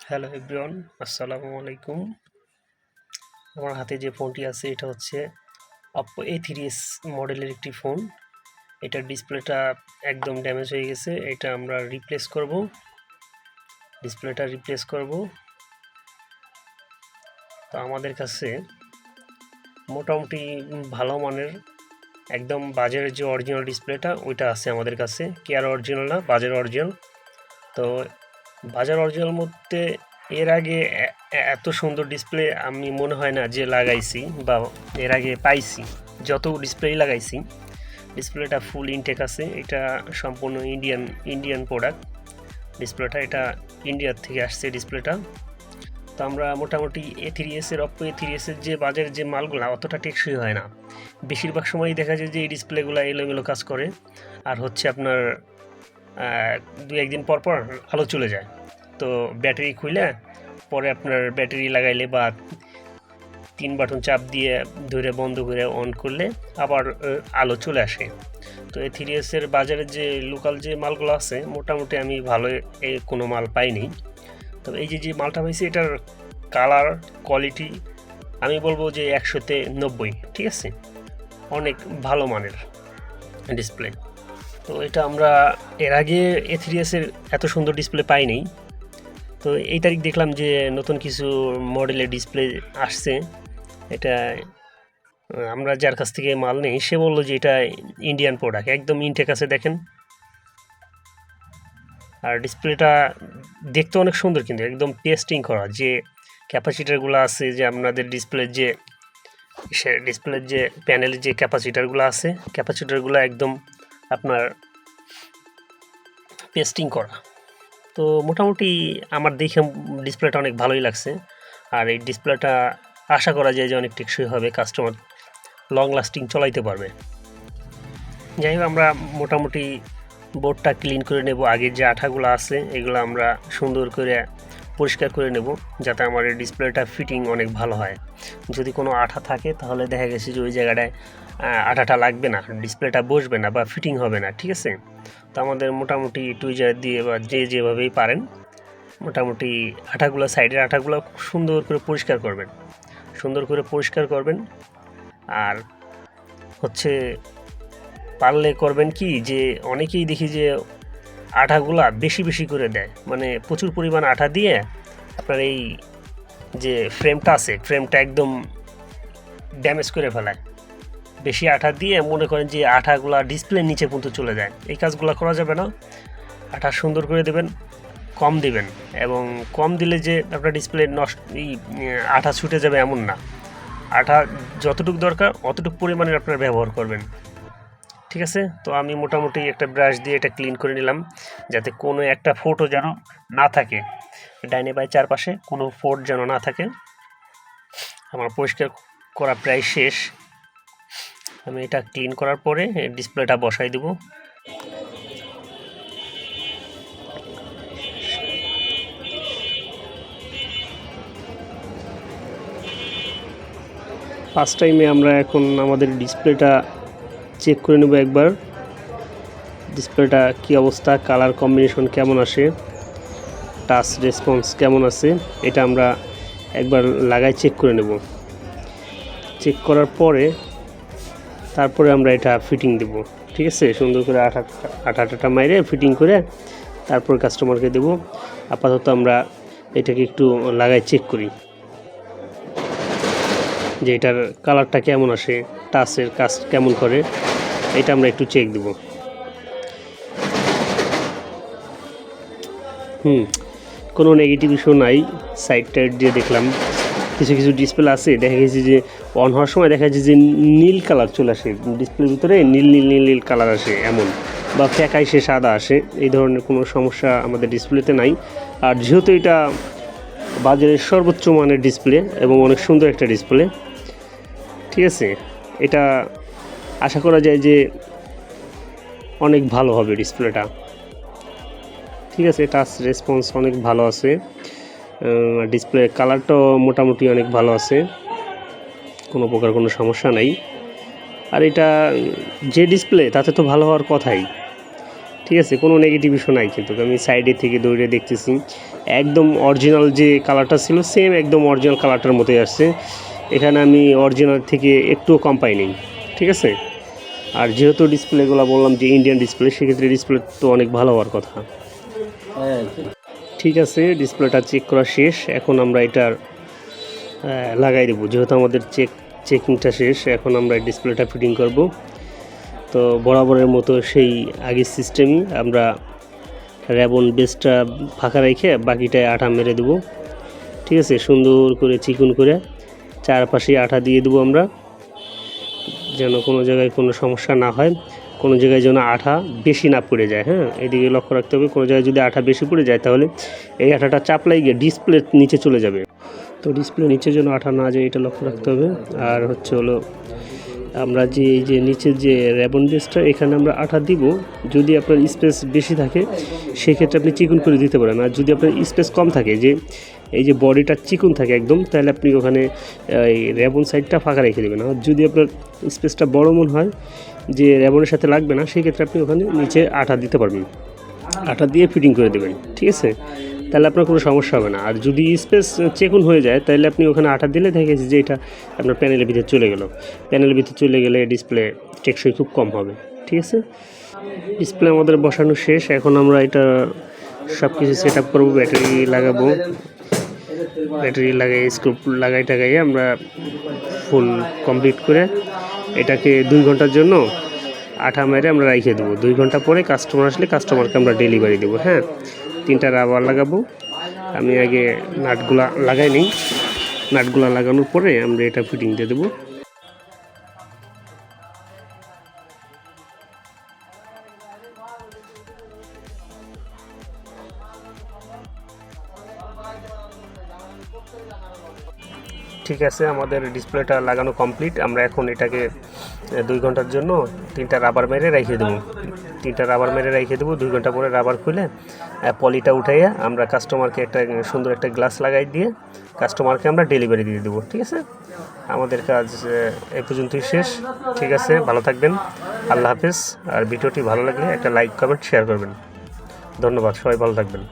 Hello everyone, আসসালামু আলাইকুম। আমার হাতে যে ফোনটি আছে এটা হচ্ছে Oppo A3s মডেলের একটি ফোন। এটার ডিসপ্লেটা একদম ড্যামেজ হয়ে গেছে। এটা আমরা ডিসপ্লেটা রিপ্লেস করব। তো আমাদের কাছে মোটামুটি ভালো মানের একদম বাজারের যে অরিজিনাল ডিসপ্লেটা ওইটা আছে আমাদের কাছে। কেয়ার অরিজিনাল না, বাজার অরিজিনাল। তো বাজার অরিজিনাল মধ্যে এর আগে এত সুন্দর ডিসপ্লে আমি মনে হয় না যে লাগাইছি বা এর আগে পাইছি। যত ডিসপ্লেই লাগাইছি ডিসপ্লেটা ফুল ইনটেক আছে। এটা সম্পূর্ণ ইন্ডিয়ান প্রোডাক্ট। ডিসপ্লেটা এটা ইন্ডিয়ার থেকে আসছে ডিসপ্লেটা। তো আমরা মোটামুটি Oppo A3s এর যে বাজারের যে মালগুলো অতটা টেকসই হয় না। বেশিরভাগ সময়ই দেখা যায় যে এই ডিসপ্লেগুলো এলোমেলো কাজ করে, আর হচ্ছে আপনার দু একদিন পর পর আলো চলে যায়। তো ব্যাটারি খুলে পরে আপনার ব্যাটারি লাগাইলে বা 3 বাটন চাপ দিয়ে ধরে বন্ধ করে অন করলে আবার আলো চলে আসে। তো A3s এর বাজারে যে লোকাল যে মালগুলো আছে মোটামুটি আমি ভালো কোনো মাল পাইনি। তবে এই যে মালটা পাইছি এটার কালার কোয়ালিটি আমি বলবো যে 100-তে 90, ঠিক আছে, অনেক ভালো মানের ডিসপ্লে। তো এটা আমরা এর আগে A3s এর এত সুন্দর ডিসপ্লে পাইনি। তো এই তারিখ দেখলাম যে নতুন কিছু মডেলের ডিসপ্লে আসছে। এটা আমরা যার কাছ থেকে মাল নেই সে বললো যে এটা ইন্ডিয়ান প্রোডাক্ট, একদম ইনটেক আছে দেখেন। আর ডিসপ্লেটা দেখতে অনেক সুন্দর, কিন্তু একদম পেস্টিং করা। যে ক্যাপাসিটারগুলো আছে যে আপনাদের ডিসপ্লের যে প্যানেলের যে ক্যাপাসিটারগুলো আছে ক্যাপাসিটারগুলো একদম আপনার পেস্টিং করা। তো মোটামুটি আমার দেখে ডিসপ্লেটা অনেক ভালোই লাগছে। আর এই ডিসপ্লেটা আশা করা যায় যে অনেক টেকসই হবে, কাস্টমার লং লাস্টিং চলাইতে পারবে। যাই হোক, আমরা মোটামুটি বোর্ডটা ক্লিন করে নেব। আগের যে আঠাগুলো আছে এগুলো আমরা সুন্দর করে পরিষ্কার করে নেব, যাতে আমার এই ডিসপ্লেটা ফিটিং অনেক ভালো হয়। যদি কোনো আঠা থাকে তাহলে দেখা গেছে যে ওই জায়গাটায় আঠাটা লাগবে না, ডিসপ্লেটা বসবে না বা ফিটিং হবে না, ঠিক আছে। তো আমাদের মোটামুটি টুইজার দিয়ে বা যেভাবেই পারেন মোটামুটি আঠাগুলো, সাইডের আঠাগুলো সুন্দর করে পরিষ্কার করবেন। আর হচ্ছে পারলে করবেন কি, যে অনেকেই দেখি যে আঠাগুলা বেশি করে দেয়, মানে প্রচুর পরিমাণ আঠা দিয়ে আপনার এই যে ফ্রেমটা একদম ড্যামেজ করে ফেলায়। বেশি আঠা দিয়ে মনে করেন যে আঠাগুলা ডিসপ্লের নিচে পর্যন্ত চলে যায়। এই কাজগুলো করা যাবে না। আঠা সুন্দর করে দেবেন, কম দিবেন, এবং কম দিলে যে আপনার ডিসপ্লে আঠা ছুটে যাবে এমন না। আঠা যতটুকু দরকার অতটুকু পরিমাণের আপনার ব্যবহার করবেন, ঠিক আছে। তো আমি মোটামুটি একটা ব্রাশ দিয়ে এটা ক্লিন করে নিলাম, যাতে কোনো একটা ফোঁটও যেন না থাকে, ডাইনে বাই চারপাশে কোনো ফোঁট যেন না থাকে। আমার পরিষ্কার করা প্রায় শেষ। আমি এটা ক্লিন করার পরে ডিসপ্লেটা বসাই দেব। ফার্স্ট টাইমে আমরা এখন আমাদের ডিসপ্লেটা চেক করে নেব একবার, ডিসপ্লেটা কি অবস্থা, কালার কম্বিনেশন কেমন আসে, টাচ রেসপন্স কেমন আছে, এটা আমরা একবার লাগাই চেক করে নেব। চেক করার পরে তারপরে আমরা এটা ফিটিং দেব, ঠিক আছে। সুন্দর করে আঠাটা মাইরে ফিটিং করে তারপর কাস্টমারকে দেব। আপাতত আমরা এটাকে একটু লাগাই চেক করি যে এটার কালারটা কেমন আসে, টাচের কাজ কেমন করে, এটা আমরা একটু চেক দেব। কোনো নেগেটিভ ইস্যু নাই। সাইড দিয়ে দেখলাম কিছু ডিসপ্লে আছে, দেখা গেছে যে অন হওয়ার সময় দেখা যাচ্ছে যে নীল কালার চলে আসে ডিসপ্লের ভিতরে, নীল কালার আসে এমন, বা ফ্যাকাই সে সাদা আসে। এই ধরনের কোনো সমস্যা আমাদের ডিসপ্লেতে নাই। আর যেহেতু এটা বাজারের সর্বোচ্চ মানের ডিসপ্লে এবং অনেক সুন্দর একটা ডিসপ্লে, ঠিক আছে, এটা আশা করা যায় যে অনেক ভালো হবে ডিসপ্লেটা, ঠিক আছে। টাচ রেসপন্স অনেক ভালো আছে, ডিসপ্লে কালারটাও মোটামুটি অনেক ভালো আছে, কোনো প্রকার কোনো সমস্যা নাই। আর এটা যে ডিসপ্লে তাতে তো ভালো হওয়ার কথাই। ঠিক আছে, কোনো নেগেটিভ ইস্যু নাই, কিন্তু আমি সাইডে থেকে দৌড়ে দেখতেছি একদম অরিজিনাল যে কালারটা ছিল সেম একদম অরিজিনাল কালারটার মতোই আসছে। এখানে আমি অরিজিনাল থেকে একটুও কম পাইনি, ঠিক আছে। আর যেহেতু ডিসপ্লেগুলো বললাম যে ইন্ডিয়ান ডিসপ্লে, সেক্ষেত্রে ডিসপ্লে তো অনেক ভালো হওয়ার কথা। ঠিক আছে, ডিসপ্লেটা চেক করা শেষ। এখন আমরা এটার লাগাই দেবো, যেহেতু আমাদের চেকিংটা শেষ। এখন আমরা ডিসপ্লেটা ফিটিং করব। তো বরাবরের মতো সেই আগের সিস্টেমই আমরা র্যাবন বেসটা ফাঁকা রেখে বাকিটায় আঠা মেরে দেবো, ঠিক আছে। সুন্দর করে চিকন করে চারপাশে আঠা দিয়ে দেবো আমরা, যেন কোনো জায়গায় কোনো সমস্যা না হয়, কোনো জায়গায় যেন আঠা বেশি না পড়ে যায়। হ্যাঁ, এদিকে লক্ষ্য রাখতে হবে, কোনো জায়গায় যদি আঠা বেশি পড়ে যায় তাহলে এই আঠাটা চাপলাই গিয়ে ডিসপ্লের নিচে চলে যাবে। তো ডিসপ্লে নিচে যেন আঠা না যায় এটা লক্ষ্য রাখতে হবে। আর হলো আমরা যে এই যে নিচের যে র্যাবন বেসটা এখানে আমরা আঠা দিব। যদি আপনার স্পেস বেশি থাকে সেক্ষেত্রে আপনি চিকন করে দিতে পারেন, আর যদি আপনার স্পেস কম থাকে, যে এই যে বডিটা চিকন থাকে একদম, তাহলে আপনি ওখানে এই র্যাবন সাইডটা ফাঁকা রেখে দেবেন। আর যদি আপনার স্পেসটা বড় মনে হয় যে র্যাবনের সাথে লাগবে না, সেক্ষেত্রে আপনি ওখানে নিচে আঠা দিতে পারবেন, আঠা দিয়ে ফিটিং করে দেবেন, ঠিক আছে। তাহলে আপনার কোনো সমস্যা হবে না। আর যদি স্পেস চেকুন হয়ে যায় তাহলে আপনি ওখানে আঠা দিলে দেখেছি যে এটা আপনার প্যানেলের ভিতরে চলে গেল। প্যানেলের ভিতরে চলে গেলে ডিসপ্লে টেকসই খুব কম হবে, ঠিক আছে। ডিসপ্লে আমাদের বসানো শেষ। এখন আমরা এটা সব কিছু সেট আপ করবো, ব্যাটারি লাগাবো, ব্যাটারি লাগাই স্ক্রু লাগাই আমরা ফুল কমপ্লিট করে এটাকে 2 ঘন্টার জন্য আঠা মেরে আমরা রেখে দেবো। 2 ঘন্টা পরে কাস্টমার আসলে কাস্টমারকে আমরা ডেলিভারি দেবো। হ্যাঁ, 3টা রাবার লাগাবো। আমি আগে নাটগুলা লাগাই নিই, নাটগুলা লাগানোর পরে আমরা এটা ফিটিং দিয়ে দেবো। ঠিক আছে, আমাদের ডিসপ্লেটা লাগানো কমপ্লিট। আমরা এখন এটাকে 2 ঘন্টার জন্য 3টা রাবার মেরে রেখে দেবো। 2 ঘন্টা পরে রাবার খুলে পলিটা উঠাইয়া আমরা কাস্টমারকে একটা সুন্দর একটা গ্লাস লাগাই দিয়ে কাস্টমারকে আমরা ডেলিভারি দিয়ে দেবো, ঠিক আছে। আমাদের কাজ এই পর্যন্তই শেষ। ঠিক আছে, ভালো থাকবেন, আল্লাহ হাফেজ। আর ভিডিওটি ভালো লাগলে একটা লাইক, কমেন্ট, শেয়ার করবেন। ধন্যবাদ, সবাই ভালো থাকবেন।